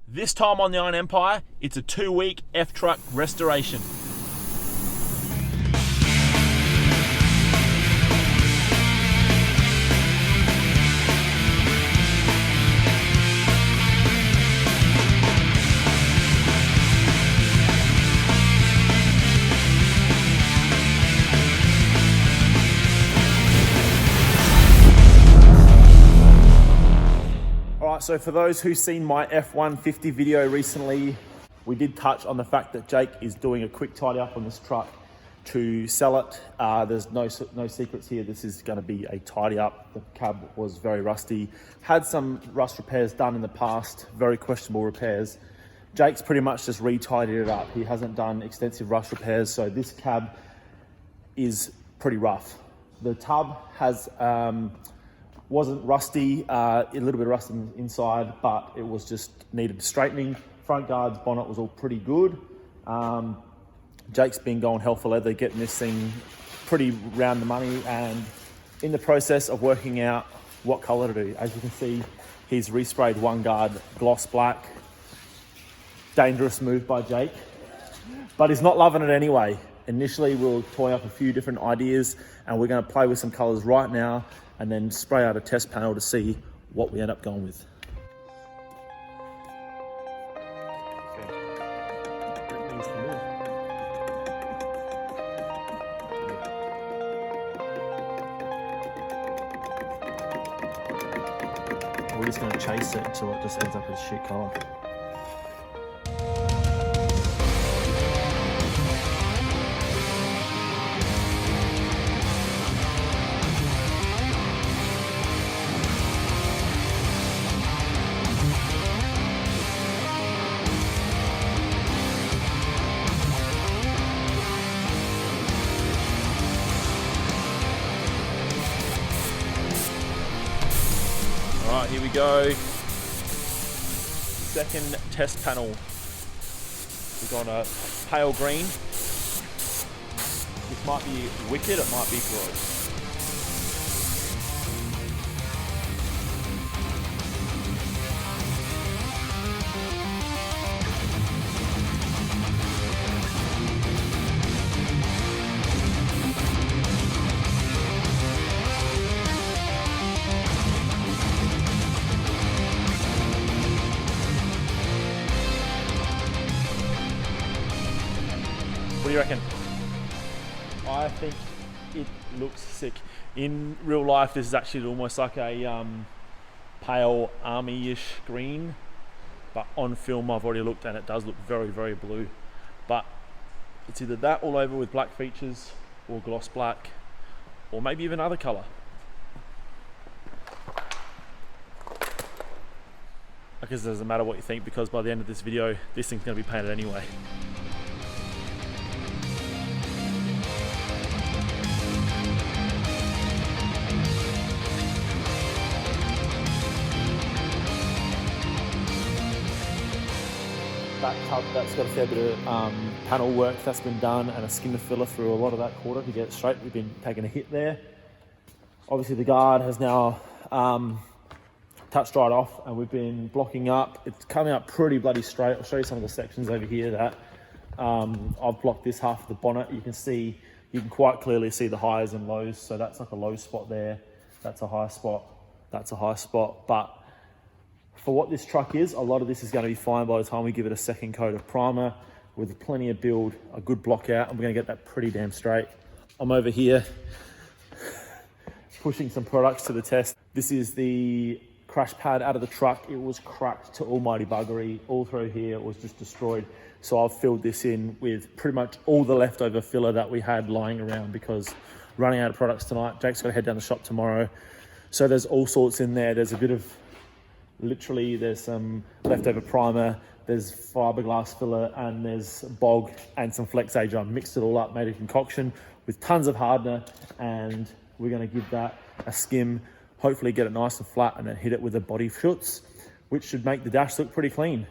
This time on the Iron Empire, it's a 2-week F-truck restoration. So for those who've seen my F150 video recently, we did touch on the fact that Jake is doing a quick tidy up on this truck to sell it. There's no secrets here. This is going to be a tidy up. The cab was very rusty, had some rust repairs done in the past, very questionable repairs. Jake's pretty much just re-tidied it up. He hasn't done extensive rust repairs, so this cab is pretty rough. The tub has wasn't rusty, a little bit of rust inside, but it was just needed straightening. Front guards, bonnet was all pretty good. Jake's been going hell for leather, getting this thing pretty round the money, and in the process of working out what color to do. As you can see, he's resprayed one guard gloss black. Dangerous move by Jake, but he's not loving it anyway. Initially, we'll toy up a few different ideas, and we're going to play with some colors right now and then spray out a test panel to see what we end up going with. We're just going to chase it until it just ends up as shit color. Alright, here we go. Second test panel. We've got a pale green. This might be wicked, it might be gross. What do you reckon? I think it looks sick. In real life, this is actually almost like a pale army-ish green, but on film I've already looked and it does look very, very blue. But it's either that all over with black features or gloss black, or maybe even other color. I guess it doesn't matter what you think, because by the end of this video, this thing's gonna be painted anyway. That tub, that's got a fair bit of panel work that's been done, and a skin filler through a lot of that quarter to get it straight. We've been taking a hit there. Obviously the guard has now touched right off, and we've been blocking up. It's coming up pretty bloody straight. I'll show you some of the sections over here that I've blocked this half of the bonnet. You can quite clearly see the highs and lows. So that's like a low spot there. That's a high spot. That's a high spot. But for what this truck is, a lot of this is going to be fine by the time we give it a second coat of primer with plenty of build, a good block out, and we're going to get that pretty damn straight. I'm over here pushing some products to the test. This is the crash pad out of the truck. It was cracked to almighty buggery. All through here, it was just destroyed. So I've filled this in with pretty much all the leftover filler that we had lying around, because running out of products tonight. Jake's got to head down the shop tomorrow. So there's all sorts in there. There's a bit of, literally there's some leftover primer, there's fiberglass filler, and there's bog and some flex age. I mixed it all up, made a concoction with tons of hardener, and we're going to give that a skim, hopefully get it nice and flat, and then hit it with the body shoots, which should make the dash look pretty clean.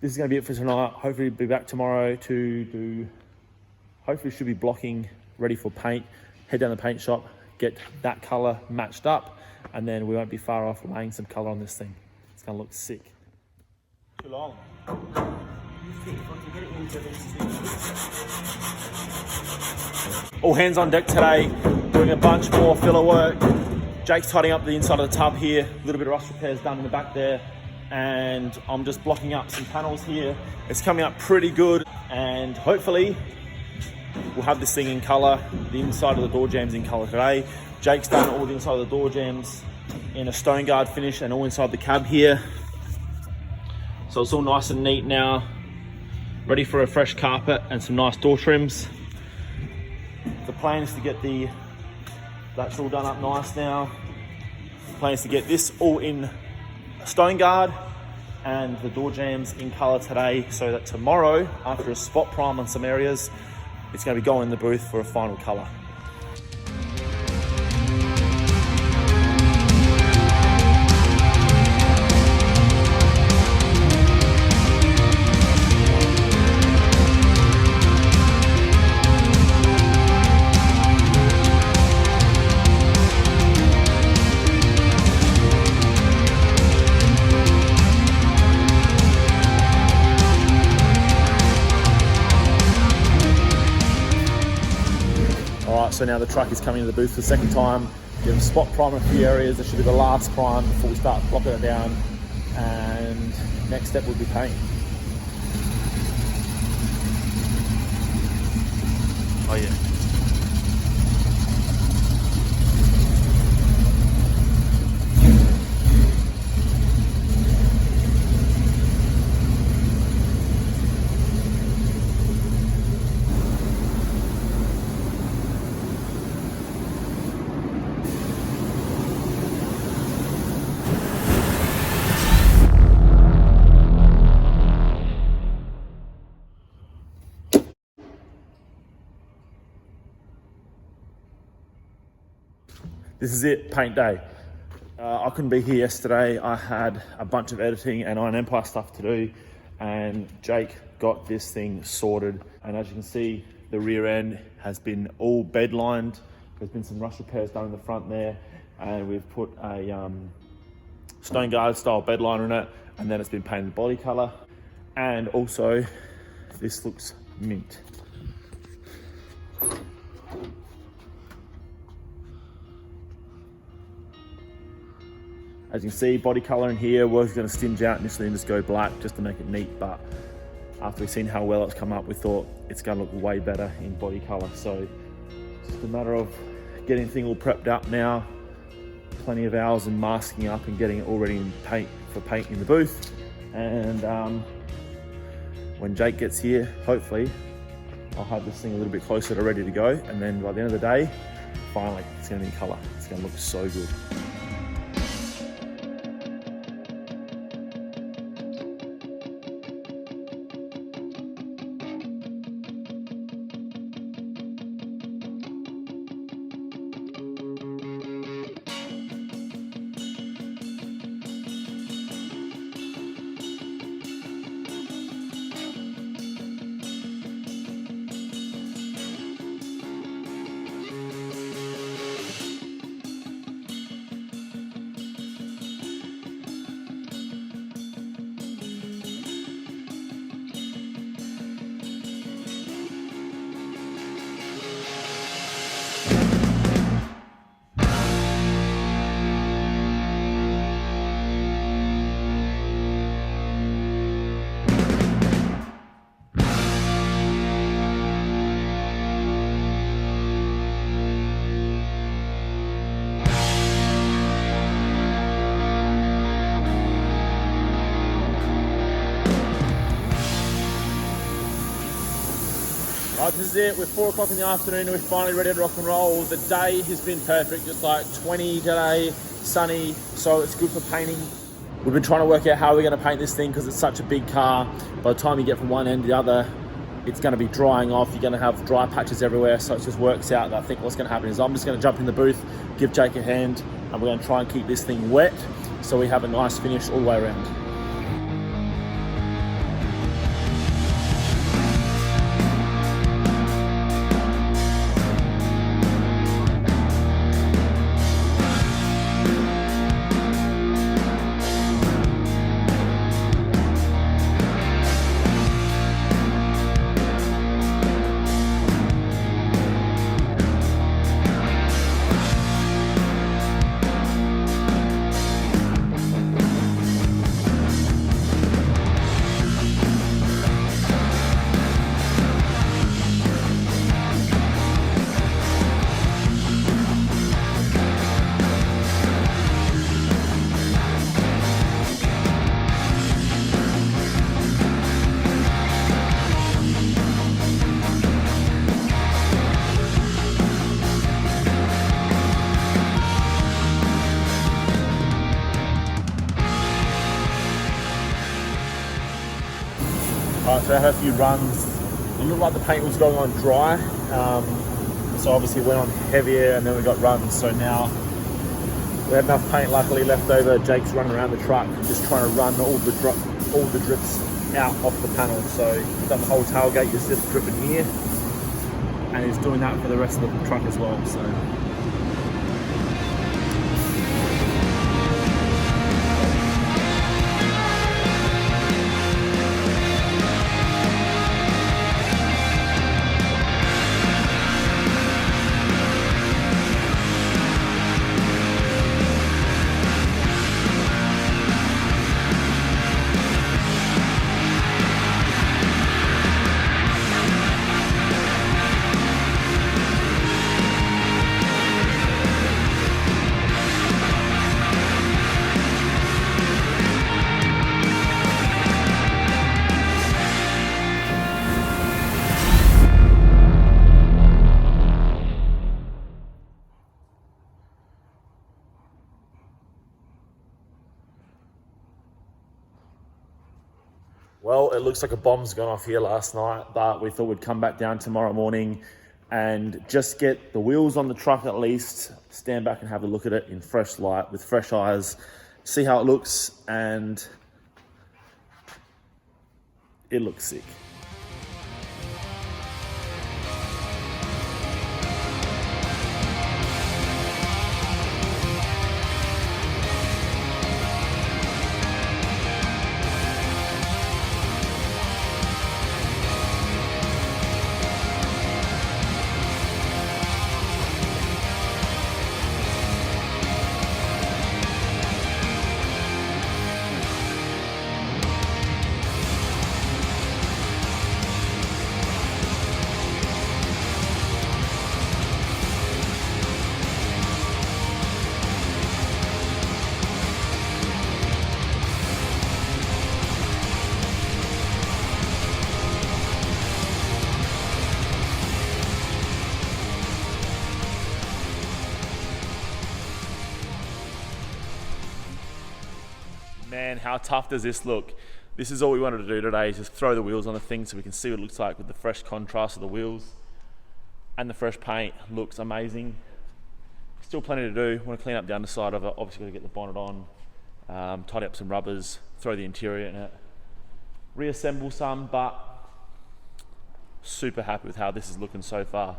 This is going to be it for tonight. Hopefully be back tomorrow to do, hopefully should be blocking, ready for paint, head down the paint shop, get that color matched up, and then we won't be far off laying some color on this thing. It's going to look sick. Too long. All hands on deck today, doing a bunch more filler work. Jake's tidying up the inside of the tub here, a little bit of rust repairs done in the back there, and I'm just blocking up some panels here. It's coming up pretty good, and hopefully we'll have this thing in colour, the inside of the door jambs in colour today. Jake's done all the inside of the door jambs in a stone guard finish and all inside the cab here. So it's all nice and neat now, ready for a fresh carpet and some nice door trims. The plan is to get that's all done up nice now. The plan is to get this all in stone guard and the door jambs in colour today, so that tomorrow, after a spot prime on some areas, it's going to be going in the booth for a final colour. So now the truck is coming to the booth for the second time. We have a spot prime in a few areas. This should be the last prime before we start blocking it down. And next step will be paint. Oh yeah. This is it, paint day. I couldn't be here yesterday. I had a bunch of editing and Iron Empire stuff to do, and Jake got this thing sorted. And as you can see, the rear end has been all bed lined. There's been some rust repairs done in the front there, and we've put a stone guard style bed liner in it, and then it's been painted body color. And also, this looks mint. As you can see, body color in here was going to stinge out initially and just go black just to make it neat, but after we've seen how well it's come up, we thought it's going to look way better in body color. So it's just a matter of getting the thing all prepped up now, plenty of hours and masking up and getting it all ready in paint in the booth. And when Jake gets here, hopefully I'll have this thing a little bit closer to ready to go, and then by the end of the day, finally it's going to be in color. It's going to look so good. Right, this is it. We're 4 o'clock in the afternoon. We're finally ready to rock and roll. The day has been perfect, just like 20 today, sunny, so it's good for painting. We've been trying to work out how we're going to paint this thing because it's such a big car. By the time you get from one end to the other, it's going to be drying off. You're going to have dry patches everywhere, so it just works out. And I think what's going to happen is I'm just going to jump in the booth, give Jake a hand, and we're going to try and keep this thing wet so we have a nice finish all the way around. Alright, so I had a few runs. It looked like the paint was going on dry. So obviously it went on heavier and then we got runs. So now we had enough paint luckily left over. Jake's running around the truck just trying to run all the drips out off the panel. So he's done the whole tailgate, it's just dripping here. And he's doing that for the rest of the truck as well. So well, it looks like a bomb's gone off here last night, but we thought we'd come back down tomorrow morning and just get the wheels on the truck at least, stand back and have a look at it in fresh light with fresh eyes, see how it looks, and it looks sick. Man, how tough does this look? This is all we wanted to do today, is just throw the wheels on the thing so we can see what it looks like with the fresh contrast of the wheels. And the fresh paint looks amazing. Still plenty to do. Want to clean up the underside of it. Obviously got to get the bonnet on, tidy up some rubbers, throw the interior in it, reassemble some, but super happy with how this is looking so far.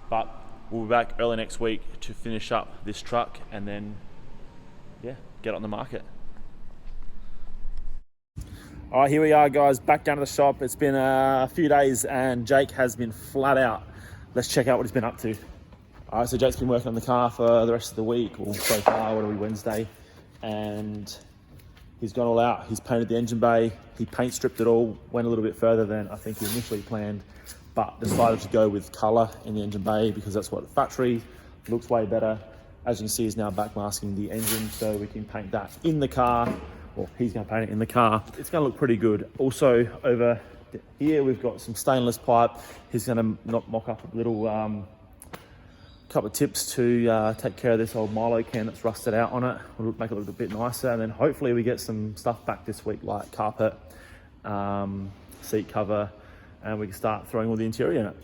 But we'll be back early next week to finish up this truck and then, yeah, get it on the market. All right, here we are, guys, back down to the shop. It's been a few days and Jake has been flat out. Let's check out what he's been up to. All right, so Jake's been working on the car for the rest of the week, or so far, what are we, Wednesday? And he's gone all out. He's painted the engine bay. He paint stripped it all, went a little bit further than I think he initially planned, but decided to go with color in the engine bay because that's what the factory looks way better. As you can see, he's now backmasking the engine so we can paint that in the car. Well, he's going to paint it in the car. It's going to look pretty good. Also, over here, we've got some stainless pipe. He's going to mock up a little couple of tips to take care of this old Milo can that's rusted out on it. We'll make it look a bit nicer. And then hopefully we get some stuff back this week, like carpet, seat cover, and we can start throwing all the interior in it.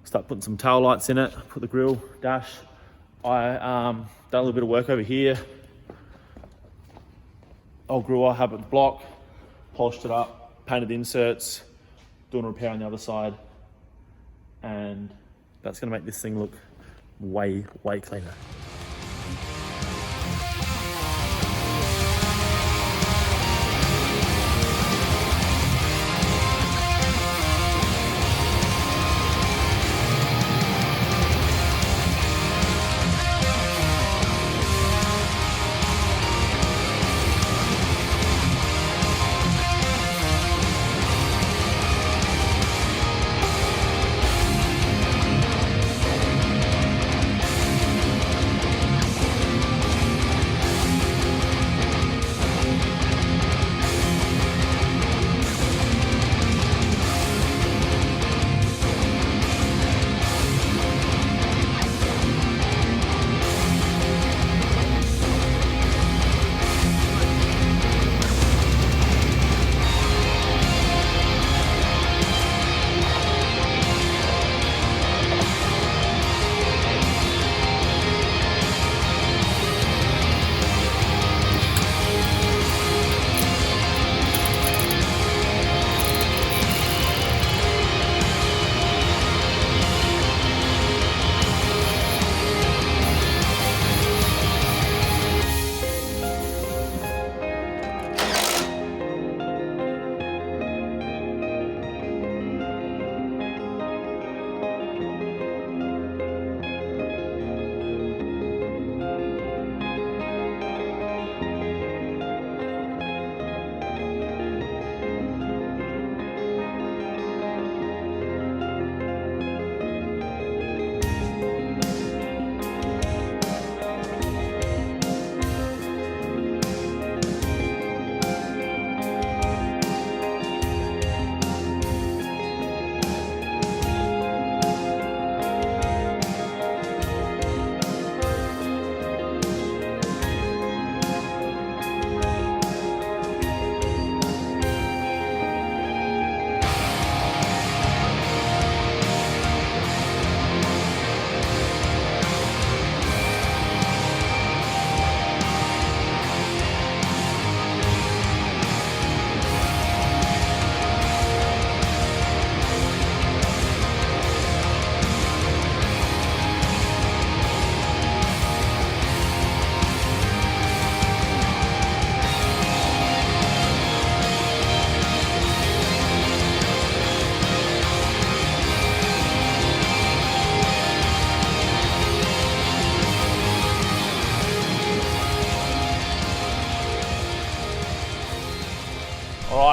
Start putting some tail lights in it, put the grille, dash. I done a little bit of work over here. Old grill I have at the block, polished it up, painted the inserts, doing a repair on the other side, and that's gonna make this thing look way, way cleaner.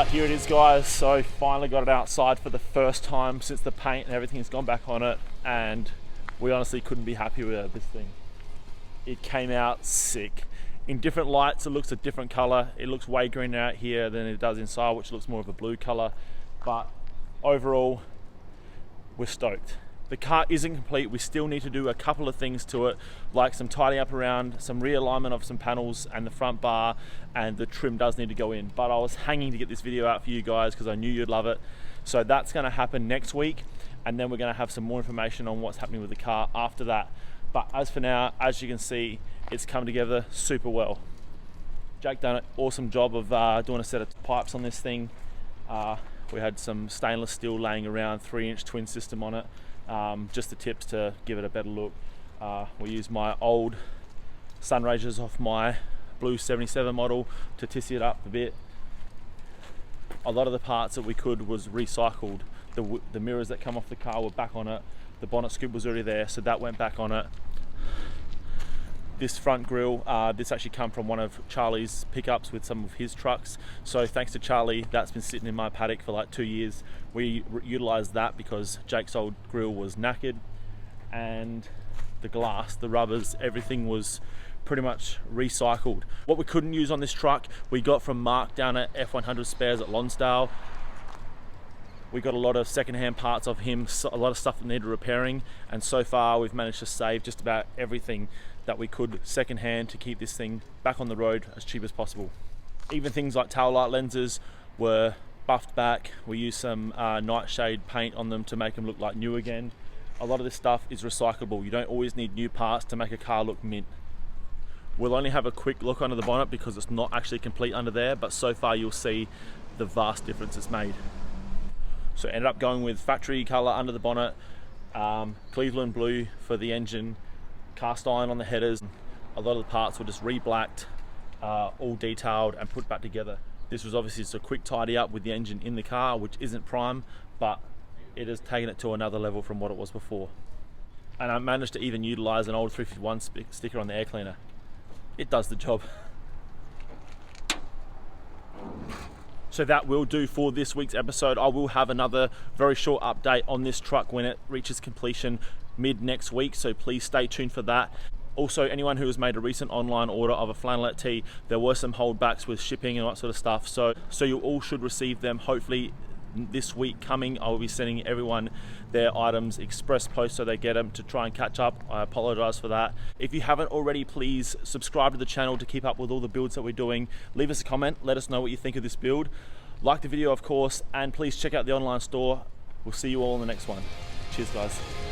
here it is, guys. So finally got it outside for the first time since the paint and everything's gone back on it, and we honestly couldn't be happy with this thing. It came out sick. In different lights it looks a different color. It looks way greener out here than it does inside, which looks more of a blue color, but overall we're stoked. The car isn't complete. We still need to do a couple of things to it, like some tidying up around, some realignment of some panels and the front bar, and the trim does need to go in. But I was hanging to get this video out for you guys because I knew you'd love it. So that's going to happen next week, and then we're going to have some more information on what's happening with the car after that. But as for now, as you can see, it's come together super well. Jake done an awesome job of doing a set of pipes on this thing. We had some stainless steel laying around, 3-inch twin system on it. Just the tips to give it a better look. We used my old Sunraysers off my blue 77 model to tissy it up a bit. A lot of the parts that we could was recycled. The mirrors that come off the car were back on it. The bonnet scoop was already there, so that went back on it. This front grille, this actually come from one of Charlie's pickups with some of his trucks. So thanks to Charlie, that's been sitting in my paddock for like 2 years. We utilised that because Jake's old grille was knackered, and the glass, the rubbers, everything was pretty much recycled. What we couldn't use on this truck, we got from Mark down at F100 Spares at Lonsdale. We got a lot of secondhand parts of him, a lot of stuff that needed repairing, and so far we've managed to save just about everything that we could secondhand to keep this thing back on the road as cheap as possible. Even things like tail light lenses were buffed back. We used some nightshade paint on them to make them look like new again. A lot of this stuff is recyclable. You don't always need new parts to make a car look mint. We'll only have a quick look under the bonnet because it's not actually complete under there, but so far you'll see the vast difference it's made. So ended up going with factory color under the bonnet, Cleveland blue for the engine, cast iron on the headers. A lot of the parts were just re-blacked, all detailed and put back together. This was obviously just a quick tidy up with the engine in the car, which isn't prime, but it has taken it to another level from what it was before. And I managed to even utilize an old 351 sticker on the air cleaner. It does the job. So that will do for this week's episode. I will have another very short update on this truck when it reaches completion mid next week, so please stay tuned for that. Also, anyone who has made a recent online order of a flannelette tee, there were some holdbacks with shipping and all that sort of stuff, so you all should receive them hopefully this week coming. I will be sending everyone their items express post so they get them to try and catch up. I apologize for that. If you haven't already, please subscribe to the channel to keep up with all the builds that we're doing. Leave us a comment, let us know what you think of this build. Like the video, of course, and please check out the online store. We'll see you all in the next one. Cheers, guys.